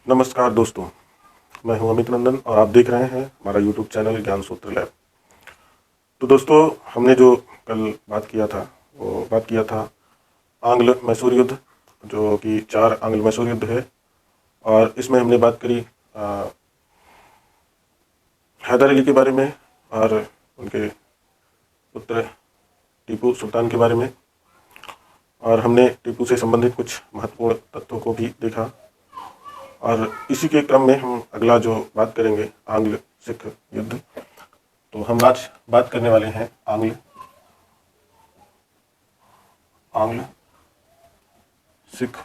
नमस्कार दोस्तों, मैं हूं अमित नंदन और आप देख रहे हैं हमारा यूट्यूब चैनल ज्ञान सूत्र लैब। तो दोस्तों, हमने जो कल बात किया था वो बात किया था आंग्ल मैसूर युद्ध, जो कि 4 आंग्ल मैसूर युद्ध है। और इसमें हमने बात करी हैदर अली के बारे में और उनके पुत्र टीपू सुल्तान के बारे में, और हमने टीपू से संबंधित कुछ महत्वपूर्ण तथ्यों को भी देखा। और इसी के क्रम में हम अगला जो बात करेंगे आंग्ल सिख युद्ध। तो हम आज बात करने वाले हैं आंग्ल सिख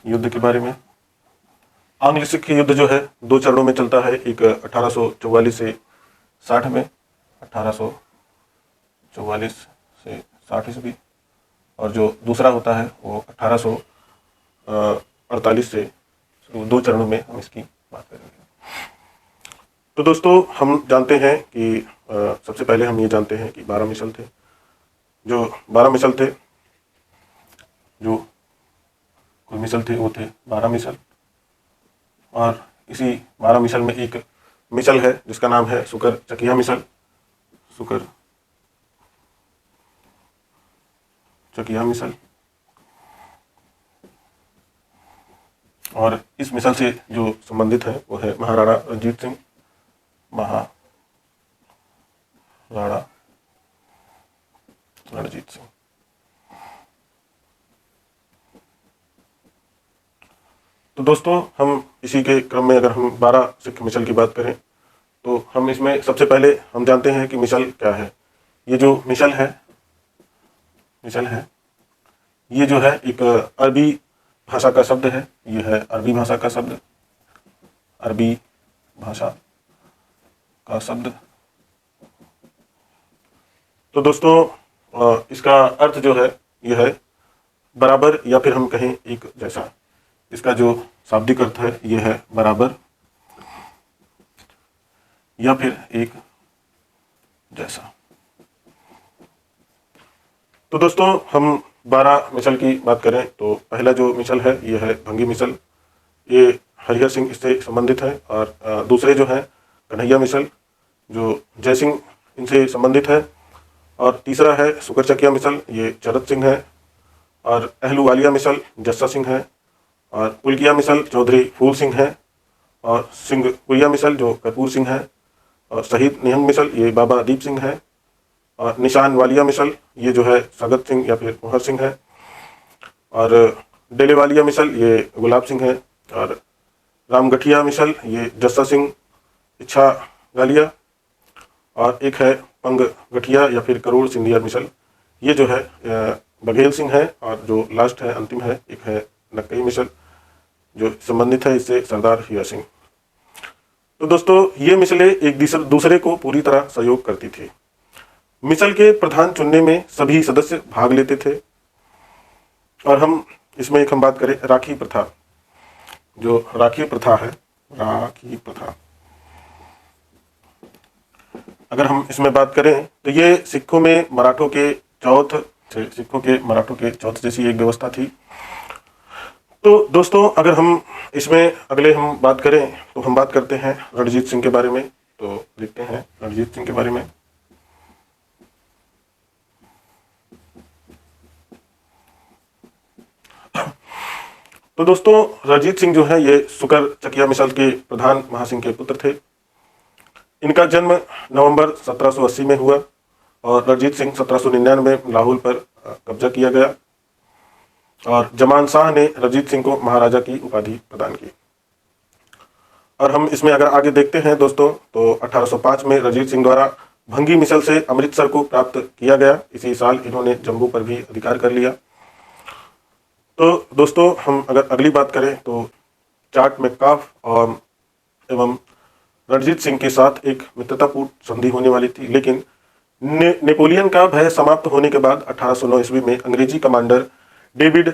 युद्ध के बारे में। आंग्ल सिख युद्ध जो है 2 चरणों में चलता है। एक 1844 से 60 में, 1844 से 60 ईस्वी, और जो दूसरा होता है वो 1848 से। 2 चरणों में हम इसकी बात करेंगे। तो दोस्तों, हम जानते हैं कि सबसे पहले हम ये जानते हैं कि 12 मिसल थे। जो 12 मिसल थे, जो कुल मिसल थे वो थे 12 मिसल। और इसी 12 मिसल में एक मिसल है जिसका नाम है सुकर चकिया मिसल। सुकर चकिया मिसल। और इस मिसल से जो संबंधित है वो है महाराणा रणजीत सिंह। महाराणा रणजीत सिंह। तो दोस्तों, हम इसी के क्रम में अगर हम 12 सिख मिसल की बात करें तो हम इसमें सबसे पहले हम जानते हैं कि मिसल क्या है। ये जो मिसल है ये जो है एक अरबी भाषा का शब्द है। ये है अरबी भाषा का शब्द। अरबी भाषा का शब्द। तो दोस्तों, इसका अर्थ जो है यह है बराबर, या फिर हम कहें एक जैसा। इसका जो शाब्दिक अर्थ है यह है बराबर या फिर एक जैसा। तो दोस्तों, हम 12 मिसल की बात करें तो पहला जो मिसल है यह है भंगी मिसल। ये हरिहर सिंह इससे संबंधित है। और दूसरे जो है कन्हैया मिसल, जो जय सिंह इनसे संबंधित है। और तीसरा है सुकर चकिया मिसल, ये चरत सिंह है। और अहलूवालिया मिसल जस्सा सिंह है। और पुलकिया मिसल चौधरी फूल सिंह है। और सिंह कुरिया मिसल जो कपूर सिंह है। और शहीद निहंग मिसल ये बाबा दीप सिंह है। और निशान वालिया मिसल ये जो है सगत सिंह या फिर मोहर सिंह है। और डेले वालिया मिसल ये गुलाब सिंह है। और रामगठिया मिसल ये जस्सा सिंह इच्छा गालिया। और एक है पंग गठिया या फिर करोड़ सिंधिया मिसल, ये जो है बघेल सिंह है। और जो लास्ट है, अंतिम है, एक है नक्कई मिसल जो संबंधित है इससे सरदार हीरा सिंह। तो दोस्तों, ये मिसलें एक दूसरे को पूरी तरह सहयोग करती थी। मिसल के प्रधान चुनने में सभी सदस्य भाग लेते थे। और हम इसमें एक हम बात करें राखी प्रथा। जो राखी प्रथा है, राखी प्रथा, अगर हम इसमें बात करें तो ये सिखों के मराठों के चौथ जैसी एक व्यवस्था थी। तो दोस्तों, अगर हम इसमें अगले हम बात करें तो हम बात करते हैं रणजीत सिंह के बारे में। तो देखते हैं रणजीत सिंह के बारे में। तो दोस्तों, रणजीत सिंह जो है ये सुकर चकिया मिसल के प्रधान महासिंह के पुत्र थे। इनका जन्म नवंबर 1780 में हुआ। और रणजीत सिंह 1799 में लाहौर पर कब्जा किया गया। और जमान शाह ने रणजीत सिंह को महाराजा की उपाधि प्रदान की। और हम इसमें अगर आगे देखते हैं दोस्तों, तो 1805 में रणजीत सिंह द्वारा भंगी मिसल से अमृतसर को प्राप्त किया गया। इसी साल इन्होंने जम्मू पर भी अधिकार कर लिया। तो दोस्तों, हम अगर अगली बात करें तो चाट मेक्काफ और एवं रणजीत सिंह के साथ एक मित्रतापूर्ण संधि होने वाली थी। लेकिन नेपोलियन का भय समाप्त होने के बाद 1809 ईस्वी में अंग्रेजी कमांडर डेविड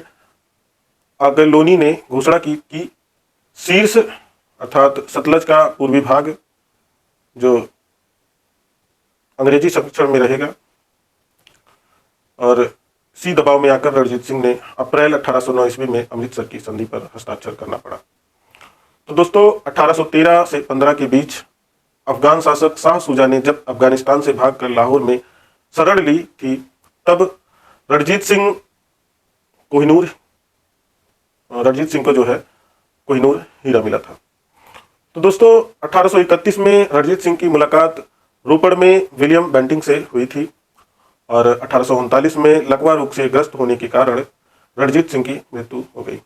आगलोनी ने घोषणा की कि शीर्ष अर्थात सतलज का पूर्वी भाग जो अंग्रेजी संरक्षण में रहेगा और सी दबाव में आकर रणजीत सिंह ने अप्रैल 1809 ईस्वी में अमृतसर की संधि पर हस्ताक्षर करना पड़ा। तो दोस्तों 1813 से 15 के बीच अफगान शासक शाह सूजा ने जब अफगानिस्तान से भागकर लाहौर में शरण ली थी, तब रणजीत सिंह को जो है कोहिनूर हीरा मिला था। तो दोस्तों 1831 में रणजीत सिंह की मुलाकात रोपड़ में विलियम बेंटिंग से हुई थी और 1839 में लकवा रोग से ग्रस्त होने के कारण रणजीत सिंह की मृत्यु हो गई।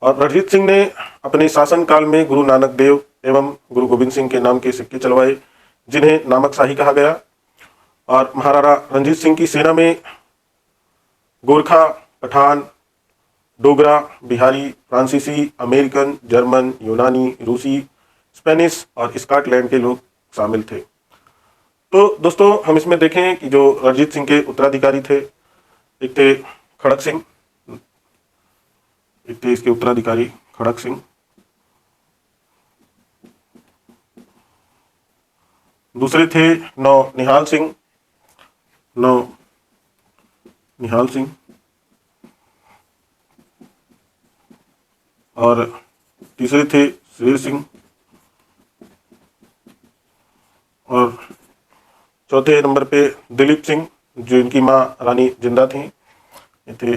और रणजीत सिंह ने अपने शासनकाल में गुरु नानक देव एवं गुरु गोविंद सिंह के नाम के सिक्के चलवाए, जिन्हें नामक शाही कहा गया। और महाराणा रणजीत सिंह की सेना में गोरखा, पठान, डोगरा, बिहारी, फ्रांसीसी, अमेरिकन, जर्मन, यूनानी, रूसी, स्पेनिश और स्कॉटलैंड के लोग शामिल थे। तो दोस्तों हम इसमें देखें कि जो रणजीत सिंह के उत्तराधिकारी थे, एक थे खड़क सिंह, एक थे इसके उत्तराधिकारी खड़क सिंह, दूसरे थे निहाल सिंह और तीसरे थे शेर सिंह और चौथे नंबर पे दिलीप सिंह, जो इनकी मां रानी जिंदा थी। ये थे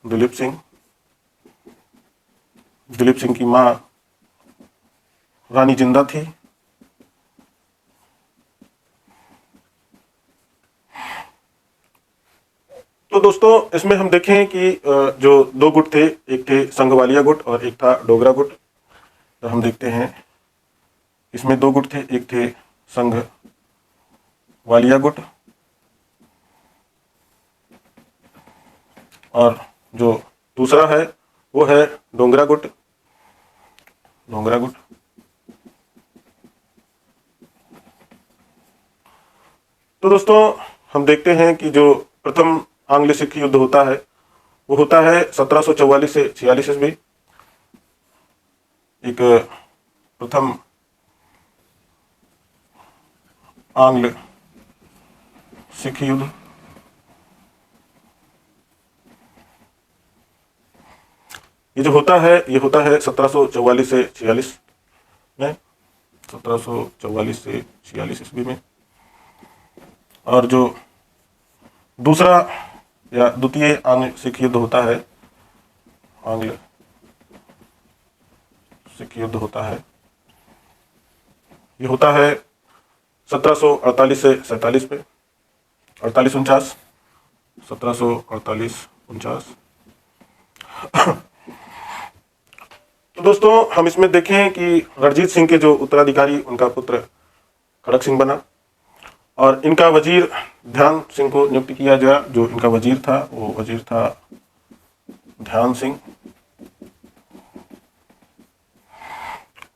दिलीप सिंह की मां रानी जिंदा थी। तो दोस्तों इसमें हम देखें कि जो दो गुट थे, एक थे संघवालिया गुट और एक था डोगरा गुट। तो हम देखते हैं इसमें दो गुट थे, एक थे संघवालिया गुट और जो दूसरा है वो है डोगरा गुट। तो दोस्तों हम देखते हैं कि जो प्रथम आंग्ल सिख युद्ध होता है वो होता है 1744 से 46 ईस्वी। एक प्रथम आंग्ल सिख युद्ध। ये जो होता है ये होता है 1744 से 46 में, 1744 से 46 ईस्वी में। और जो दूसरा या द्वितीय आंग्ल सिख युद्ध होता है, आंग्ल सिख युद्ध होता है, ये होता है 1748 से 47 पे, 48-49, 1748-49। तो दोस्तों हम इसमें देखें कि रणजीत सिंह के जो उत्तराधिकारी उनका पुत्र खड़क सिंह बना और इनका वजीर ध्यान सिंह को नियुक्त किया गया। जो इनका वजीर था वो वजीर था ध्यान सिंह।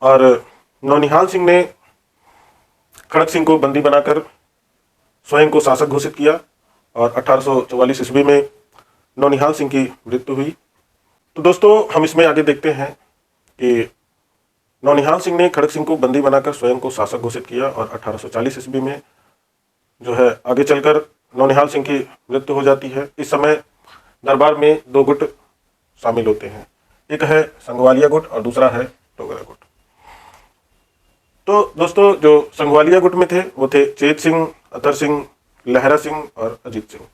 और नौनिहाल सिंह ने खड़क सिंह को बंदी बनाकर स्वयं को शासक घोषित किया और 1844 ईस्वी में नौनिहाल सिंह की मृत्यु हुई। तो दोस्तों हम इसमें आगे देखते हैं कि नौनिहाल सिंह ने खड़क सिंह को बंदी बनाकर स्वयं को शासक घोषित किया और 1840 ईस्वी में जो है आगे चलकर नौनिहाल सिंह की मृत्यु हो जाती है। इस समय दरबार में दो गुट शामिल होते हैं, एक है संघवालिया गुट और दूसरा है डोगरा गुट। तो दोस्तों जो संघवालिया गुट में थे वो थे चेत सिंह, अतर सिंह, लहरा सिंह और अजीत सिंह।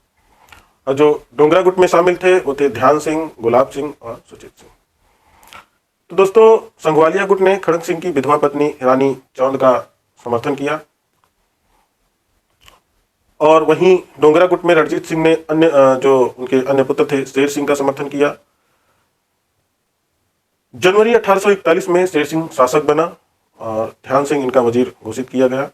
और जो डोगरा गुट में शामिल थे वो थे ध्यान सिंह, गुलाब सिंह और सुचित सिंह। तो दोस्तों संघवालिया गुट ने खड़क सिंह की विधवा पत्नी रानी चौंद का समर्थन किया और वहीं डोगरा गुट में रणजीत सिंह ने अन्य जो उनके अन्य पुत्र थे शेर सिंह का समर्थन किया। जनवरी 1841 में शेर सिंह शासक बना और ध्यान सिंह इनका वजीर घोषित किया गया।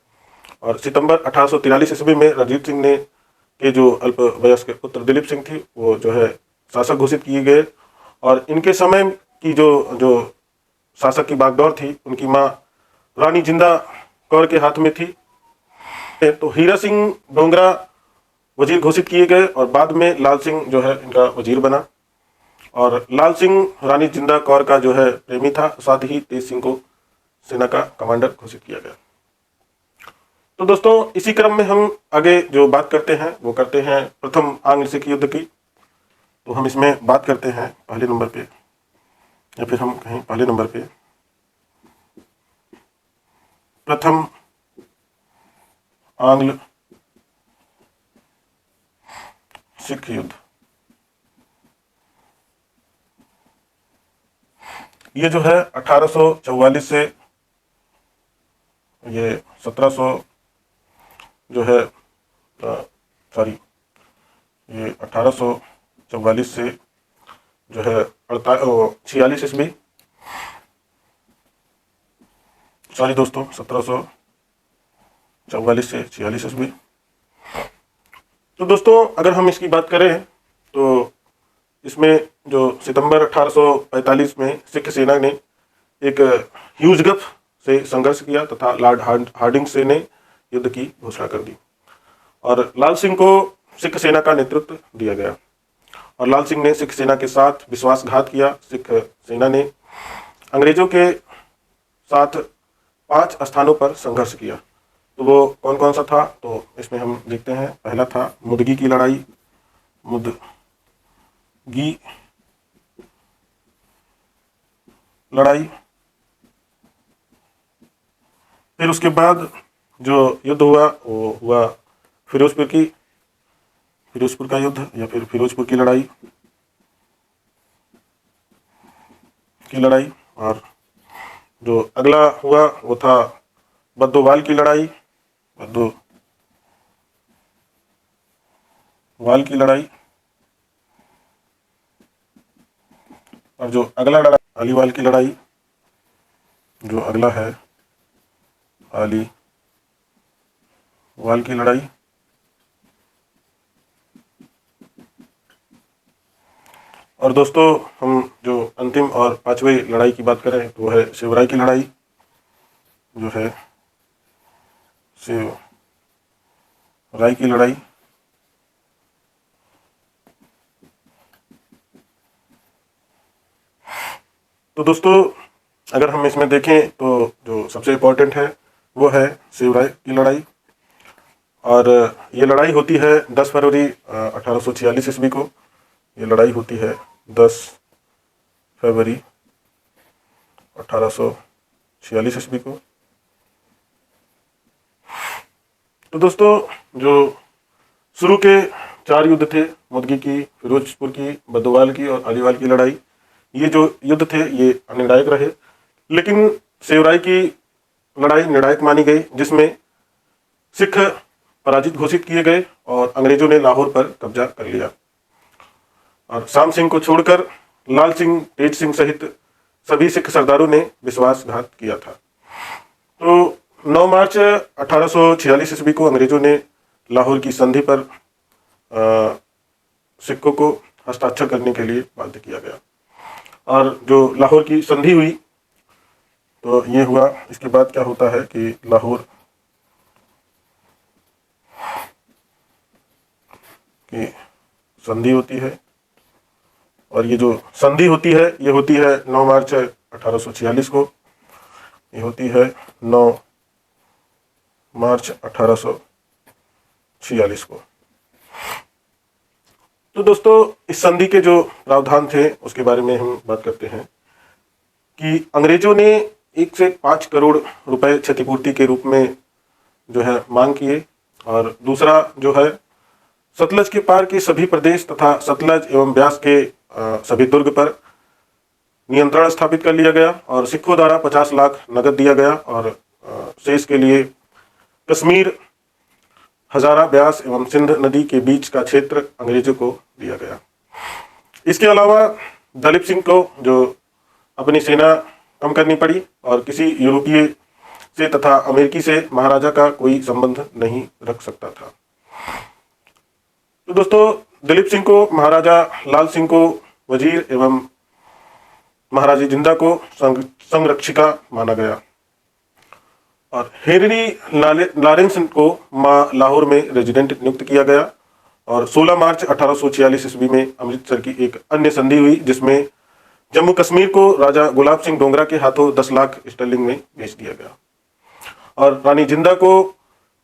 और सितंबर 1843 ईस्वी में रणजीत सिंह ने के जो अल्प वयस्क पुत्र दिलीप सिंह थी वो जो है शासक घोषित किए गए। और इनके समय की जो शासक की बागडोर थी उनकी मां रानी जिंदा कौर के हाथ में थी। तो हीरा सिंह डोगरा वजीर घोषित किए गए और बाद में लाल सिंह जो है इनका वजीर बना। और लाल सिंह रानी जिंदा कौर का जो है प्रेमी था, साथ ही तेज सिंह को सेना का कमांडर घोषित किया गया। तो दोस्तों इसी क्रम में हम आगे जो बात करते हैं वो करते हैं प्रथम आंग्ल सिख युद्ध की। तो हम इसमें बात करते हैं पहले नंबर पे, या फिर हम कहें पहले नंबर पे प्रथम आंग्ल सिख युद्ध। ये जो है 1844 से ये 1700 जो है सॉरी ये 1844 से जो है 46 ईस्वी, सॉरी दोस्तों 1744 से 46 ईस्वी। तो दोस्तों अगर हम इसकी बात करें तो इसमें जो सितंबर 1845 में सिख सेना ने एक ह्यूजगफ से संघर्ष किया तथा लॉर्ड हार्डिंग से ने युद्ध की घोषणा कर दी और लाल सिंह को सिख सेना का नेतृत्व दिया गया। और लाल सिंह ने सिख सेना के साथ विश्वासघात किया। सिख सेना ने अंग्रेजों के साथ 5 स्थानों पर संघर्ष किया। तो वो कौन कौन सा था, तो इसमें हम देखते हैं। पहला था मुदगी की लड़ाई, मुदगी लड़ाई। फिर उसके बाद जो युद्ध हुआ वो हुआ फिरोजपुर का युद्ध या फिर फिरोजपुर की लड़ाई। और जो अगला हुआ वो था बद्दोवाल की लड़ाई, और जो अगला लड़ाई अलीवाल की लड़ाई, जो अगला है अलीवाल की लड़ाई। और दोस्तों हम जो अंतिम और 5वीं लड़ाई की बात करें तो वो है शिवराय की लड़ाई, जो है शिवराय की लड़ाई। तो दोस्तों अगर हम इसमें देखें तो जो सबसे इम्पोर्टेंट है वो है शिवराय की लड़ाई। और ये लड़ाई होती है 10 फरवरी 1846 ईस्वी को। ये लड़ाई होती है 10 फरवरी 1846 ईस्वी को। तो दोस्तों जो शुरू के 4 युद्ध थे, मुदगी की, फिरोजपुर की, बद्दोवाल की और अलीवाल की लड़ाई, ये जो युद्ध थे ये अनिर्णायक रहे। लेकिन शिवराय की लड़ाई निर्णायक मानी गई, जिसमें सिख पराजित घोषित किए गए और अंग्रेजों ने लाहौर पर कब्जा कर लिया। और शाम सिंह को छोड़कर लाल सिंह, तेज सिंह सहित सभी सिख सरदारों ने विश्वासघात किया था। तो 9 मार्च 1846 ईस्वी को अंग्रेजों ने लाहौर की संधि पर सिखों को हस्ताक्षर करने के लिए बाध्य किया गया। और जो लाहौर की संधि हुई तो ये हुआ। इसके बाद क्या होता है कि लाहौर की संधि होती है, और ये जो संधि होती है ये होती है 9 मार्च 1846 को। ये होती है 9 मार्च 1846 को। तो दोस्तों इस संधि के जो प्रावधान थे उसके बारे में हम बात करते हैं कि अंग्रेजों ने 1 से 5 करोड़ रुपए क्षतिपूर्ति के रूप में जो है मांग किए। और दूसरा जो है सतलज के पार के सभी प्रदेश तथा सतलज एवं ब्यास के सभी दुर्ग पर नियंत्रण स्थापित कर लिया गया और सिखों द्वारा 50 लाख नगद दिया गया। और शेष के लिए कश्मीर, हजारा, ब्यास एवं सिंध नदी के बीच का क्षेत्र अंग्रेजों को दिया गया। इसके अलावा दलीप सिंह को जो अपनी सेना कम करनी पड़ी और किसी यूरोपीय से तथा अमेरिकी से महाराजा का कोई संबंध नहीं रख सकता था। तो दोस्तों दलीप सिंह को महाराजा लाल सिंह को वजीर एवं महाराजी जिंदा को संरक्षिका माना गया। और हेनरी लॉरेंस को लाहौर में रेजिडेंट नियुक्त किया गया। और 16 मार्च 1846 ईस्वी में अमृतसर की एक अन्य संधि हुई, जिसमें जम्मू कश्मीर को राजा गुलाब सिंह डोगरा के हाथों 10 लाख स्टर्लिंग में बेच दिया गया। और रानी जिंदा को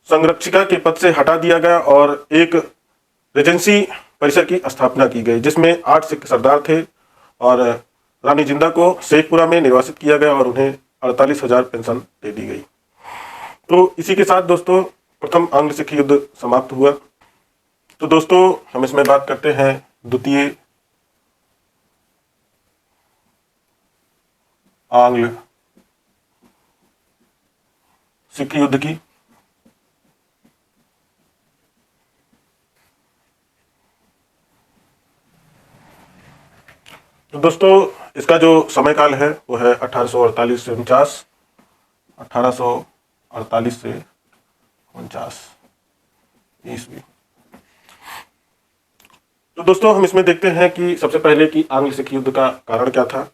संरक्षिका के पद से हटा दिया गया और एक रेजेंसी परिसर की स्थापना की गई, जिसमें 8 सिख सरदार थे और रानी जिंदा को शेखपुरा में निर्वासित किया गया और उन्हें 48,000 पेंशन दे दी गई। तो इसी के साथ दोस्तों प्रथम आंग्ल सिख युद्ध समाप्त हुआ। तो दोस्तों हम इसमें बात करते हैं द्वितीय आंग्ल सिख युद्ध की। तो दोस्तों इसका जो समय काल है वो है 1848 से 49, 1848 से 49 ईस्वी। तो दोस्तों हम इसमें देखते हैं कि सबसे पहले कि आंग्ल सिख युद्ध का कारण क्या था।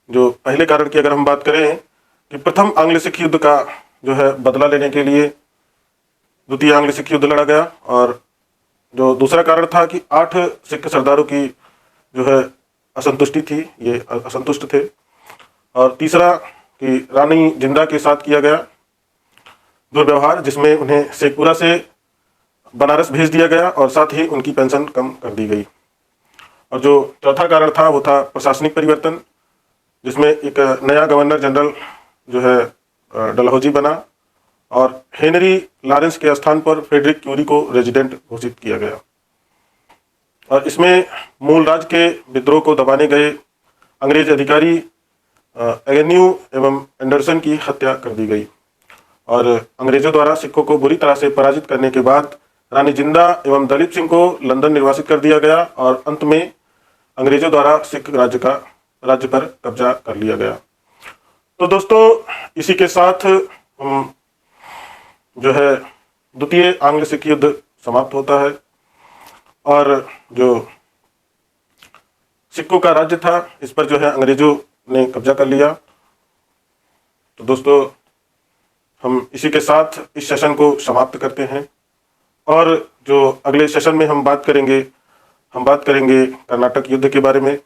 जो पहले कारण की अगर हम बात करें कि प्रथम आंग्ल सिख युद्ध का जो है बदला लेने के लिए द्वितीय आंग्ल सिख युद्ध लड़ा गया, और जो दूसरा कारण था कि 8 सिख सरदारों की जो है असंतुष्टि थी, ये असंतुष्ट थे, और तीसरा कि रानी जिंदा के साथ किया गया दुर्व्यवहार, जिसमें उन्हें शेखपुरा से बनारस भेज दिया गया और साथ ही उनकी पेंशन कम कर दी गई। और जो चौथा कारण था वो था प्रशासनिक परिवर्तन, जिसमें एक नया गवर्नर जनरल जो है डलहौजी बना और हेनरी लॉरेंस के स्थान पर फ्रेडरिक क्यूरी को रेजिडेंट घोषित किया गया। और इसमें मूल राज्य के विद्रोह को दबाने गए अंग्रेज अधिकारी एगन्यू एवं एंडरसन की हत्या कर दी गई। और अंग्रेजों द्वारा सिखों को बुरी तरह से पराजित करने के बाद रानी जिंदा एवं दलीप सिंह को लंदन निर्वासित कर दिया गया और अंत में अंग्रेजों द्वारा सिख राज्य पर कब्जा कर लिया गया। तो दोस्तों इसी के साथ हम जो है द्वितीय आंग्ल सिख युद्ध समाप्त होता है और जो सिखों का राज्य था इस पर जो है अंग्रेजों ने कब्जा कर लिया। तो दोस्तों हम इसी के साथ इस सेशन को समाप्त करते हैं, और जो अगले सेशन में हम बात करेंगे कर्नाटक युद्ध के बारे में।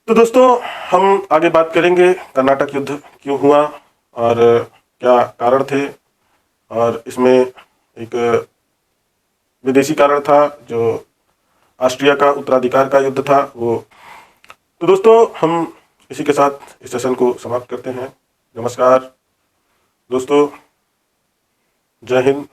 तो दोस्तों हम आगे बात करेंगे कर्नाटक युद्ध क्यों हुआ और क्या कारण थे, और इसमें एक विदेशी कारण था जो ऑस्ट्रिया का उत्तराधिकार का युद्ध था वो। तो दोस्तों हम इसी के साथ इस सेशन को समाप्त करते हैं। नमस्कार दोस्तों, जय हिंद,